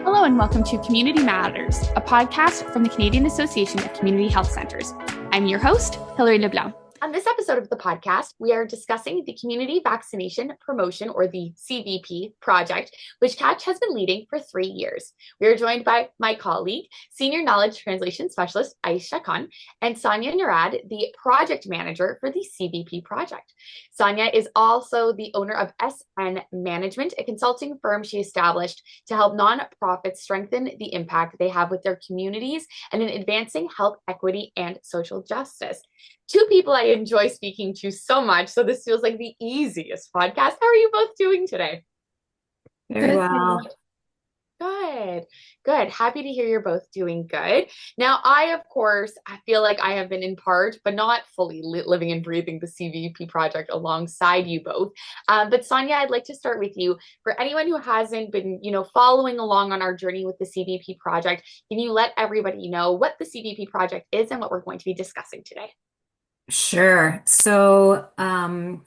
Hello and welcome to Community Matters, a podcast from the Canadian Association of Community Health Centres. I'm your host, Hilary Leblanc. On this episode of the podcast, we are discussing the Community Vaccination Promotion, or the CVP project, which CACHC has been leading for 3 years. We are joined by my colleague, Senior Knowledge Translation Specialist Ayesha Khan, and Sonja Nerad, the Project Manager for the CVP project. Sonja is also the owner of SN Management, a consulting firm she established to help nonprofits strengthen the impact they have with their communities and in advancing health equity and social justice. Two people I enjoy speaking to so much, so this feels like the easiest podcast. How are you both doing today? Very well. Good. Happy to hear you're both doing good. Now, I feel like I have been in part, but not fully living and breathing the CVP project alongside you both. But Sonja, I'd like to start with you. For anyone who hasn't been, following along on our journey with the CVP project, can you let everybody know what the CVP project is and what we're going to be discussing today? Sure. So,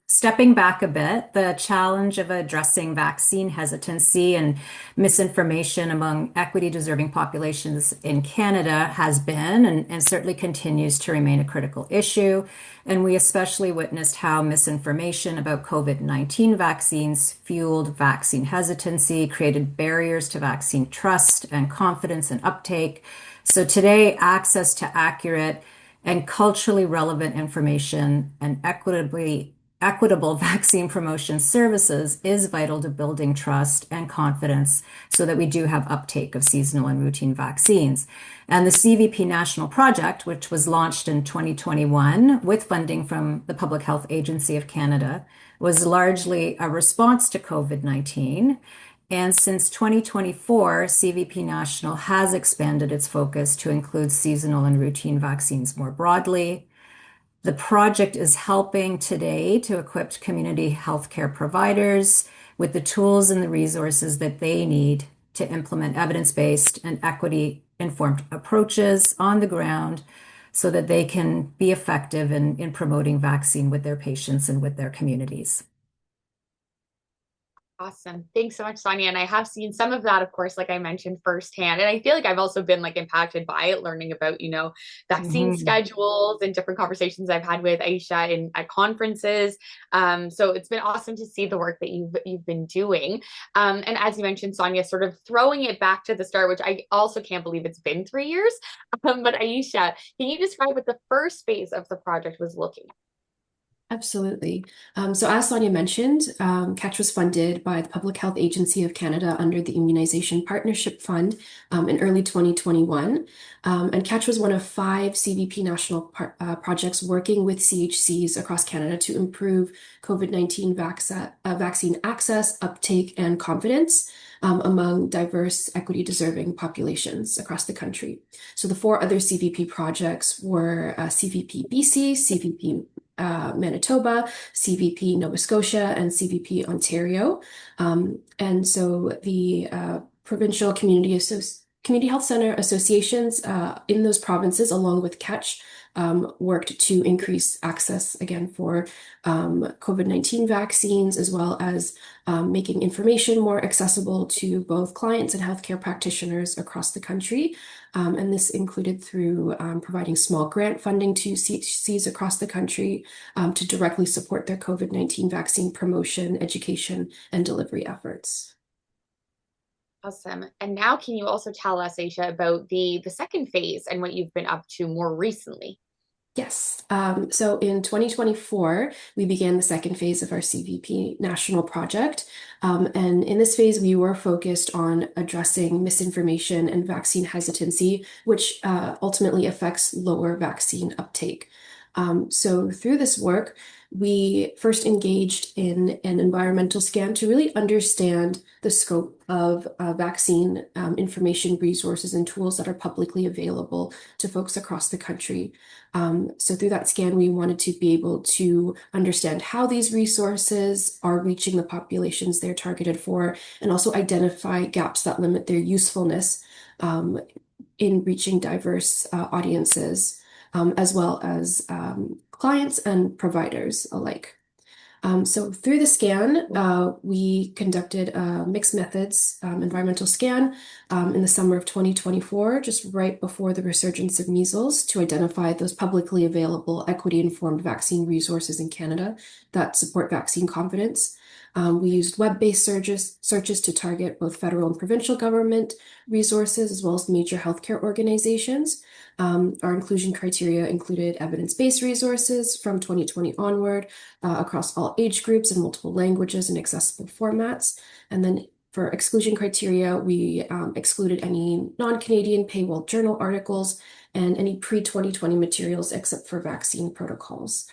stepping back a bit, the challenge of addressing vaccine hesitancy and misinformation among equity-deserving populations in Canada has been and certainly continues to remain a critical issue. And we especially witnessed how misinformation about COVID-19 vaccines fueled vaccine hesitancy, created barriers to vaccine trust and confidence and uptake. So today, access to accurate and culturally relevant information and equitable vaccine promotion services is vital to building trust and confidence so that we do have uptake of seasonal and routine vaccines. And the CVP National Project, which was launched in 2021 with funding from the Public Health Agency of Canada, was largely a response to COVID-19. And since 2024, CVP National has expanded its focus to include seasonal and routine vaccines more broadly. The project is helping today to equip community healthcare providers with the tools and the resources that they need to implement evidence-based and equity-informed approaches on the ground so that they can be effective in promoting vaccine with their patients and with their communities. Awesome. Thanks so much, Sonja. And I have seen some of that, of course, like I mentioned firsthand. And I feel like I've also been impacted by it, learning about, vaccine schedules and different conversations I've had with Ayesha at conferences. So it's been awesome to see the work that you've been doing. And as you mentioned, Sonja, sort of throwing it back to the start, which I also can't believe it's been 3 years. But Ayesha, can you describe what the first phase of the project was looking at? Absolutely. So as Sonja mentioned, CACHC was funded by the Public Health Agency of Canada under the Immunization Partnership Fund in early 2021. And CACHC was one of 5 CVP national projects working with CHCs across Canada to improve COVID-19 vaccine access, uptake, and confidence among diverse equity-deserving populations across the country. So the 4 other CVP projects were CVP BC, CVP Manitoba, CVP Nova Scotia, and CVP Ontario. And so the provincial community health center associations in those provinces, along with CACHC, worked to increase access again for COVID-19 vaccines, as well as making information more accessible to both clients and healthcare practitioners across the country. And this included through providing small grant funding to CHCs across the country to directly support their COVID-19 vaccine promotion, education, and delivery efforts. Awesome. And now can you also tell us, Ayesha, about the second phase and what you've been up to more recently? Yes. So in 2024, we began the second phase of our CVP national project. And in this phase, we were focused on addressing misinformation and vaccine hesitancy, which ultimately affects lower vaccine uptake. So through this work, we first engaged in an environmental scan to really understand the scope of vaccine information resources and tools that are publicly available to folks across the country. So through that scan, we wanted to be able to understand how these resources are reaching the populations they're targeted for, and also identify gaps that limit their usefulness in reaching diverse audiences, as well as clients and providers alike. So through the scan, we conducted a mixed methods environmental scan in the summer of 2024, just right before the resurgence of measles, to identify those publicly available equity-informed vaccine resources in Canada that support vaccine confidence. We used web-based searches to target both federal and provincial government resources, as well as major healthcare organizations. Our inclusion criteria included evidence-based resources from 2020 onward, across all age groups in multiple languages and accessible formats. And then for exclusion criteria, we excluded any non-Canadian paywall journal articles and any pre-2020 materials except for vaccine protocols.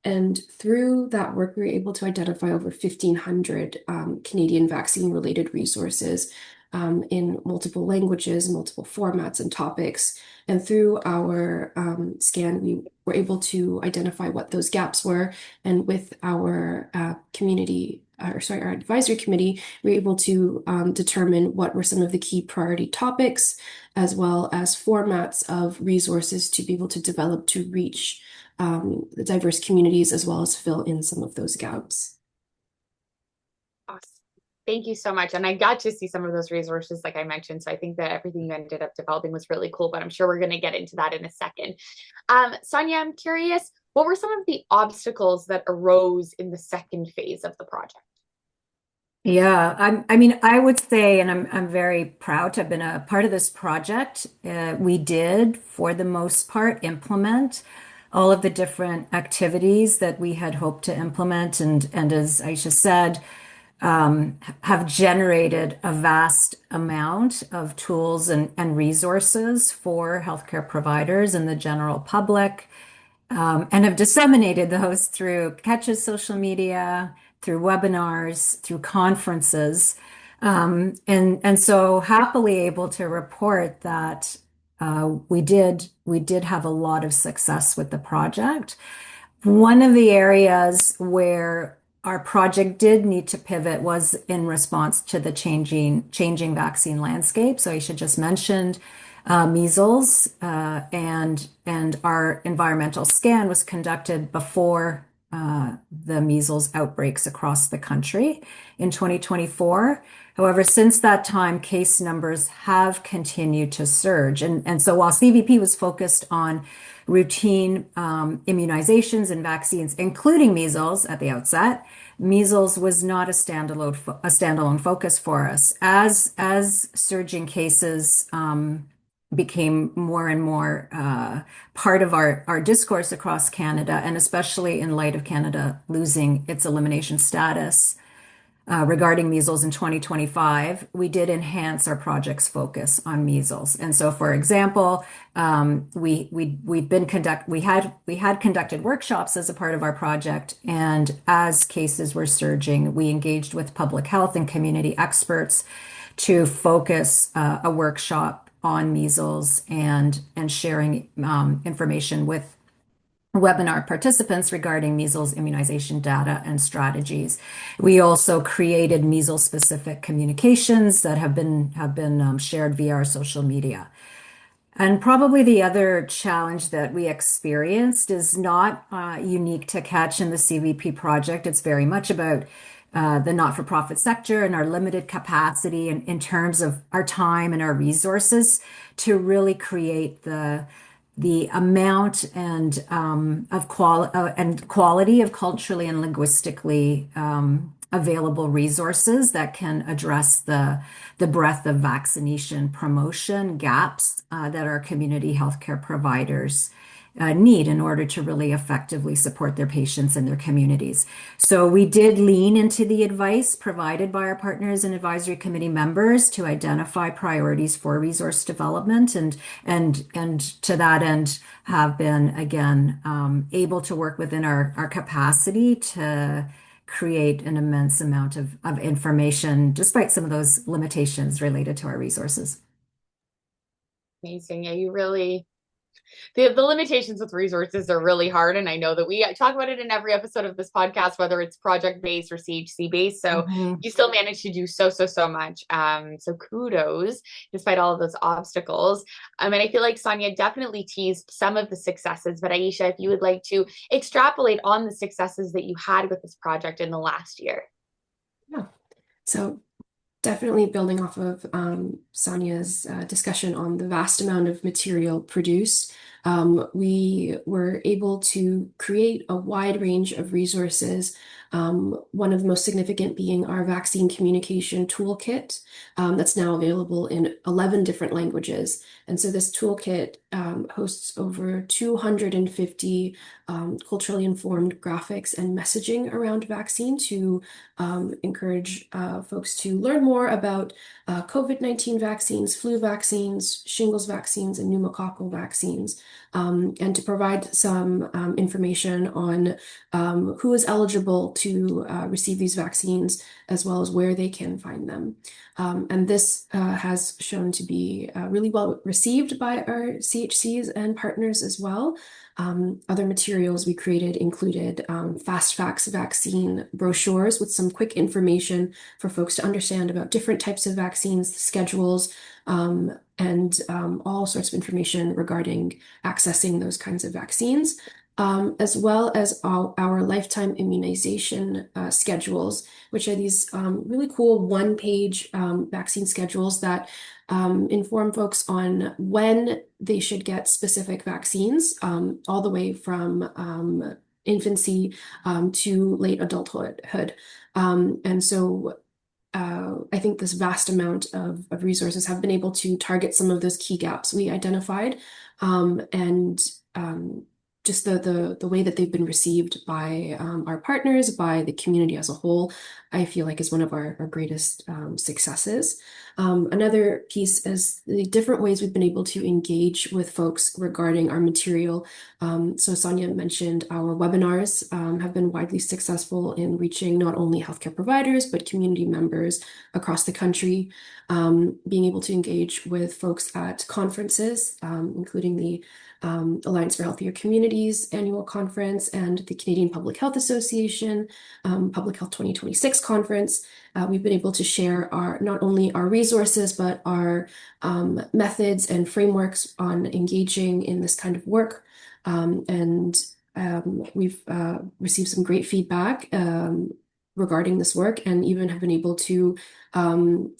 And through that work, we were able to identify over 1,500 Canadian vaccine-related resources in multiple languages, multiple formats and topics. And through our scan, we were able to identify what those gaps were. And with our our advisory committee, we were able to determine what were some of the key priority topics, as well as formats of resources to be able to develop to reach the diverse communities, as well as fill in some of those gaps. Awesome. Thank you so much. And I got to see some of those resources, like I mentioned. So I think that everything you ended up developing was really cool, but I'm sure we're going to get into that in a second. Sonja, I'm curious, what were some of the obstacles that arose in the second phase of the project? Yeah, I mean, I would say, and I'm very proud to have been a part of this project. We did, for the most part, implement all of the different activities that we had hoped to implement, and as Ayesha said, have generated a vast amount of tools and resources for healthcare providers and the general public, and have disseminated those through CACHC's social media, through webinars, through conferences, and so happily able to report that we did have a lot of success with the project. One of the areas where our project did need to pivot was in response to the changing vaccine landscape. So Aisha just mentioned measles, and our environmental scan was conducted before the measles outbreaks across the country in 2024. However, since that time, case numbers have continued to surge. And so while CVP was focused on routine immunizations and vaccines, including measles at the outset, measles was not a standalone focus for us. As surging cases became more and more part of our discourse across Canada, and especially in light of Canada losing its elimination status regarding measles in 2025, we did enhance our project's focus on measles. And so, for example, we had conducted workshops as a part of our project, and as cases were surging, we engaged with public health and community experts to focus a workshop on measles and sharing information with webinar participants regarding measles immunization data and strategies. We also created measles-specific communications that have been shared via our social media. And probably the other challenge that we experienced is not unique to CACHC and the CVP project. It's very much about the not-for-profit sector and our limited capacity in terms of our time and our resources to really create the amount and quality of culturally and linguistically available resources that can address the breadth of vaccination promotion gaps that our community healthcare providers need in order to really effectively support their patients and their communities. So we did lean into the advice provided by our partners and advisory committee members to identify priorities for resource development, and to that end have been again able to work within our capacity to create an immense amount of information despite some of those limitations related to our resources. Amazing. Yeah, you really The limitations with resources are really hard. And I know that we talk about it in every episode of this podcast, whether it's project-based or CHC-based. So you still manage to do so much. So kudos, despite all of those obstacles. And I feel like Sonja definitely teased some of the successes, but Ayesha, if you would like to extrapolate on the successes that you had with this project in the last year. Yeah. So definitely building off of Sonja's discussion on the vast amount of material produced, we were able to create a wide range of resources. One of the most significant being our vaccine communication toolkit that's now available in 11 different languages. And so this toolkit hosts over 250 culturally informed graphics and messaging around vaccine to encourage folks to learn more about COVID-19 vaccines, flu vaccines, shingles vaccines, and pneumococcal vaccines, and to provide some information on who is eligible to receive these vaccines, as well as where they can find them. And this has shown to be really well received by our CHCs and partners as well. Other materials we created included fast facts vaccine brochures with some quick information for folks to understand about different types of vaccines, schedules, and all sorts of information regarding accessing those kinds of vaccines, as well as our lifetime immunization schedules, which are these really cool one-page vaccine schedules that inform folks on when they should get specific vaccines, all the way from infancy to late adulthood. And so I think this vast amount of resources have been able to target some of those key gaps we identified, and just the way that they've been received by our partners, by the community as a whole, I feel like is one of our greatest successes. Another piece is the different ways we've been able to engage with folks regarding our material. So Sonja mentioned our webinars have been widely successful in reaching not only healthcare providers, but community members across the country, being able to engage with folks at conferences, including the Alliance for Healthier Communities annual conference and the Canadian Public Health Association Public Health 2026 conference. We've been able to share not only our resources, but our methods and frameworks on engaging in this kind of work. And we've received some great feedback regarding this work, and even have been able to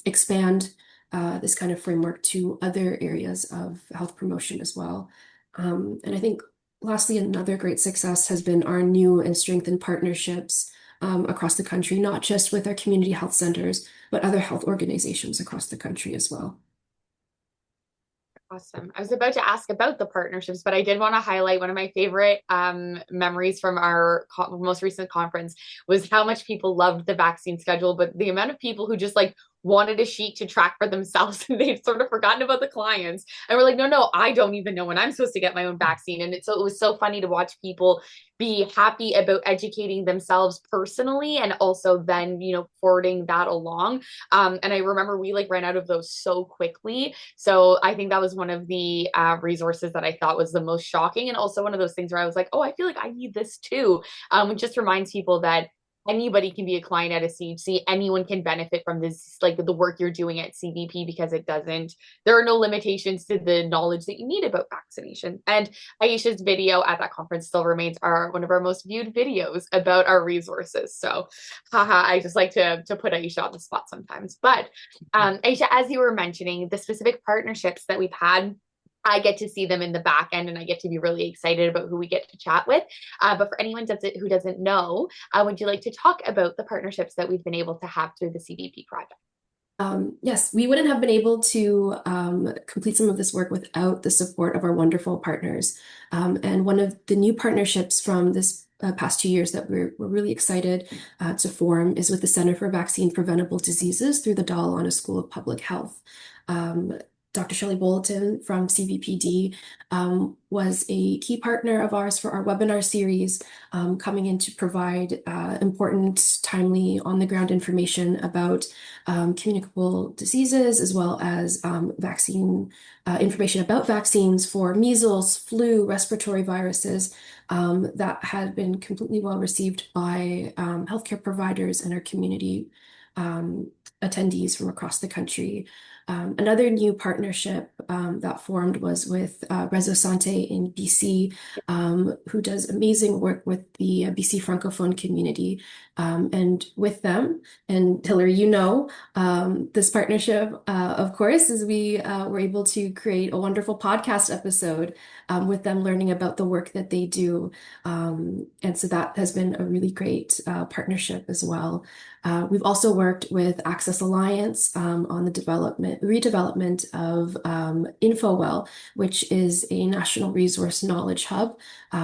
expand this kind of framework to other areas of health promotion as well. And I think lastly, another great success has been our new and strengthened partnerships across the country, not just with our community health centers, but other health organizations across the country as well. Awesome. I was about to ask about the partnerships, but I did want to highlight one of my favorite memories from our most recent conference was how much people loved the vaccine schedule, but the amount of people who just like wanted a sheet to track for themselves and they've sort of forgotten about the clients. And we're like, no, I don't even know when I'm supposed to get my own vaccine. And it was so funny to watch people be happy about educating themselves personally and also then, forwarding that along. And I remember we like ran out of those so quickly. So I think that was one of the resources that I thought was the most shocking. And also one of those things where I was like, oh, I feel like I need this too. It just reminds people that anybody can be a client at a CHC. Anyone can benefit from this, like the work you're doing at CVP, because there are no limitations to the knowledge that you need about vaccination. And Ayesha's video at that conference still remains one of our most viewed videos about our resources. So, I just like to put Ayesha on the spot sometimes. But Ayesha, as you were mentioning, the specific partnerships that we've had, I get to see them in the back end, and I get to be really excited about who we get to chat with. But for anyone who doesn't know, would you like to talk about the partnerships that we've been able to have through the CVP project? Yes, we wouldn't have been able to complete some of this work without the support of our wonderful partners. And one of the new partnerships from this past 2 years that we're really excited to form is with the Center for Vaccine Preventable Diseases through the Dal School of Public Health. Dr. Shelley Bulletin from CVPD was a key partner of ours for our webinar series, coming in to provide important, timely, on-the-ground information about communicable diseases, as well as vaccine information about vaccines for measles, flu, respiratory viruses that had been completely well received by healthcare providers and our community attendees from across the country. Another new partnership that formed was with Réseau Santé in BC, who does amazing work with the BC Francophone community. And with them, and Hillary, this partnership, of course, is we were able to create a wonderful podcast episode with them, learning about the work that they do. And so that has been a really great partnership as well. We've also worked with Access Alliance on the redevelopment of InfoWell, which is a national resource knowledge hub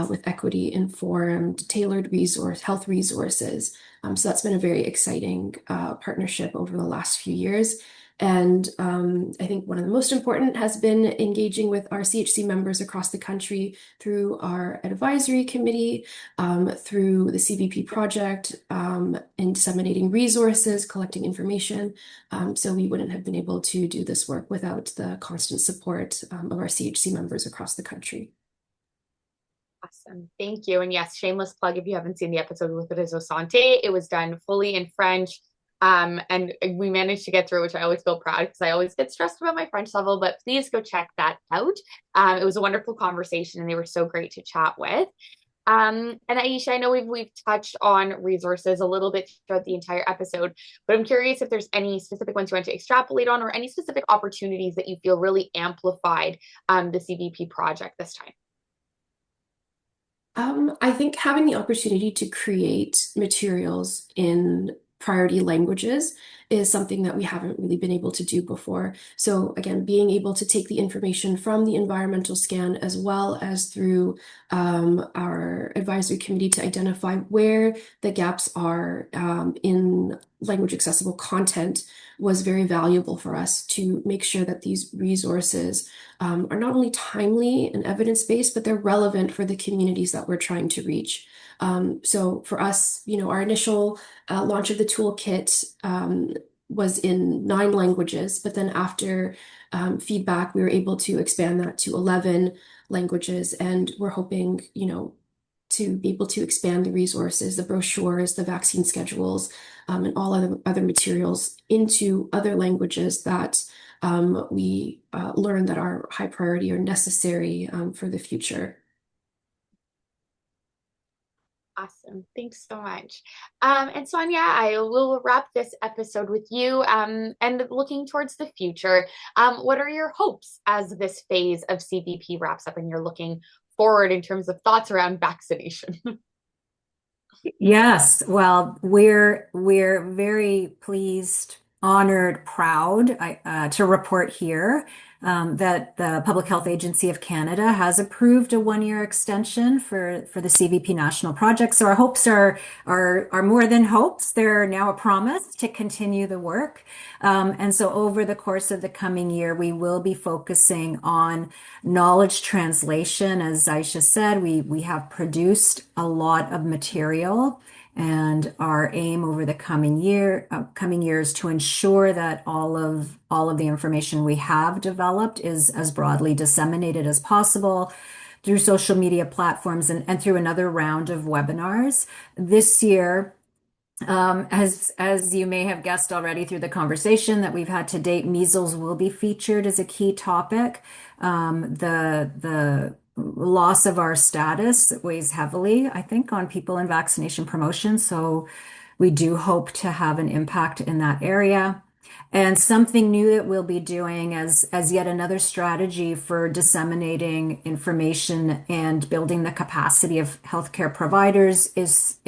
with equity-informed, tailored health resources. So that's been a very exciting partnership over the last few years. And I think one of the most important has been engaging with our CHC members across the country through our advisory committee, through the CVP project, and disseminating resources, collecting information. So we wouldn't have been able to do this work without the constant support of our CHC members across the country. Awesome. Thank you. And yes, shameless plug if you haven't seen the episode with Réseau Santé. It was done fully in French. And we managed to get through, which I always feel proud because I always get stressed about my French level, but please go check that out. It was a wonderful conversation and they were so great to chat with. And Ayesha, I know we've touched on resources a little bit throughout the entire episode, but I'm curious if there's any specific ones you want to extrapolate on or any specific opportunities that you feel really amplified the CVP project this time. I think having the opportunity to create materials in priority languages is something that we haven't really been able to do before. So again, being able to take the information from the environmental scan as well as through our advisory committee to identify where the gaps are in language accessible content was very valuable for us to make sure that these resources are not only timely and evidence-based, but they're relevant for the communities that we're trying to reach. So for us, our initial launch of the toolkit was in 9 languages, but then after feedback, we were able to expand that to 11 languages, and we're hoping, to be able to expand the resources, the brochures, the vaccine schedules, and all other materials into other languages that we learn that are high priority or necessary for the future. Awesome. Thanks so much. And Sonja, I will wrap this episode with you and looking towards the future. What are your hopes as this phase of CVP wraps up and you're looking forward in terms of thoughts around vaccination? Yes, well, we're very pleased, honored, proud to report here that the Public Health Agency of Canada has approved a 1-year extension for the CVP National Project. So our hopes are more than hopes. They're now a promise to continue the work. And so over the course of the coming year, we will be focusing on knowledge translation. As Ayesha said, we have produced a lot of material. And our aim over the coming years to ensure that all of the information we have developed is as broadly disseminated as possible through social media platforms and through another round of webinars. This year, as you may have guessed already through the conversation that we've had to date, measles will be featured as a key topic. The loss of our status weighs heavily, I think, on people in vaccination promotion. So we do hope to have an impact in that area. And something new that we'll be doing as yet another strategy for disseminating information and building the capacity of healthcare providers is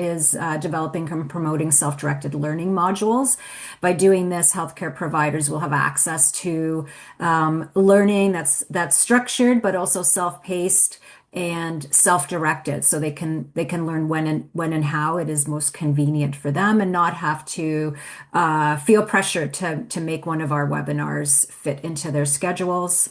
developing and promoting self-directed learning modules. By doing this, healthcare providers will have access to learning that's structured but also self-paced and self-directed, so they can learn when and how it is most convenient for them, and not have to feel pressure to make one of our webinars fit into their schedules.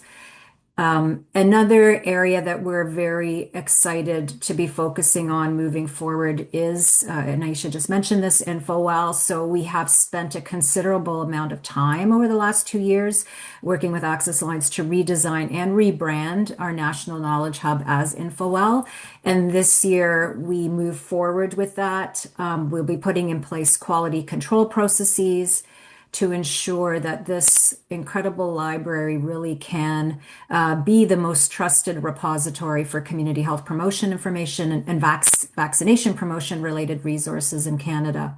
Another area that we're very excited to be focusing on moving forward is, and Ayesha just mentioned this, InfoWell. So we have spent a considerable amount of time over the last 2 years working with Access Alliance to redesign and rebrand our National Knowledge Hub as InfoWell. And this year we move forward with that. We'll be putting in place quality control processes to ensure that this incredible library really can be the most trusted repository for community health promotion information and vaccination promotion related resources in Canada.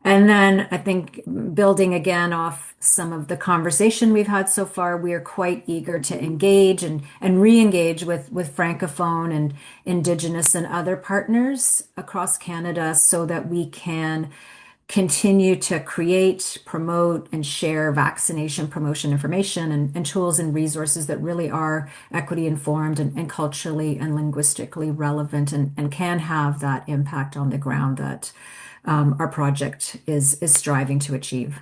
And then I think, building again off some of the conversation we've had so far, we are quite eager to engage and re-engage with Francophone and Indigenous and other partners across Canada, so that we can continue to create, promote, and share vaccination promotion information and tools and resources that really are equity informed and culturally and linguistically relevant, and can have that impact on the ground that our project is striving to achieve.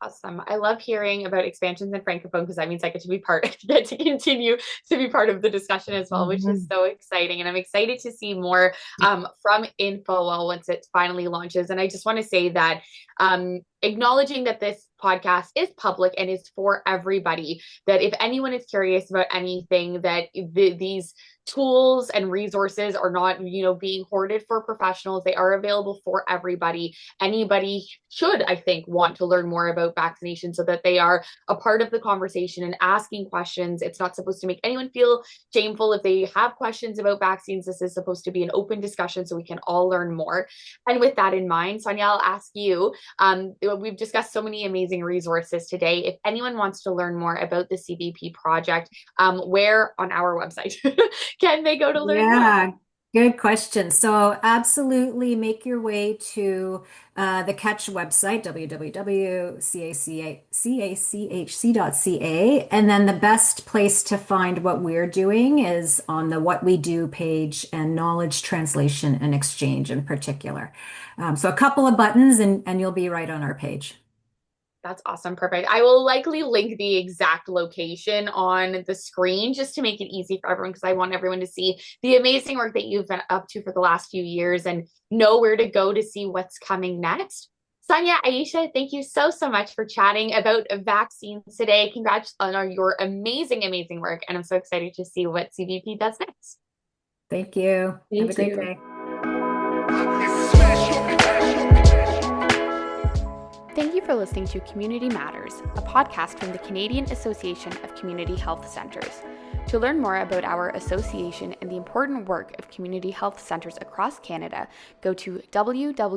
Awesome. I love hearing about expansions in Francophone, because that means I get to continue to be part of the discussion as well, which is so exciting. And I'm excited to see more from InfoWell once it finally launches. And I just want to say that acknowledging that this podcast is public and is for everybody, that if anyone is curious about anything, that these tools and resources are not, being hoarded for professionals. They are available for everybody. Anybody should, I think, want to learn more about vaccination, so that they are a part of the conversation and asking questions. It's not supposed to make anyone feel shameful if they have questions about vaccines. This is supposed to be an open discussion so we can all learn more. And with that in mind, Sonja, I'll ask you, we've discussed so many amazing resources today. If anyone wants to learn more about the CVP project, where on our website can they go to learn more? Good question. So absolutely make your way to the CACHC website, www.cachc.ca. And then the best place to find what we're doing is on the What We Do page, and knowledge translation and exchange in particular. So a couple of buttons and you'll be right on our page. That's awesome. Perfect. I will likely link the exact location on the screen just to make it easy for everyone, because I want everyone to see the amazing work that you've been up to for the last few years and know where to go to see what's coming next. Sonja, Ayesha, thank you so much for chatting about vaccines today. Congrats on your amazing work. And I'm so excited to see what CVP does next. Thank you. Have a great day. Thank you for listening to Community Matters, a podcast from the Canadian Association of Community Health Centres. To learn more about our association and the important work of community health centres across Canada, go to www.cachc.ca.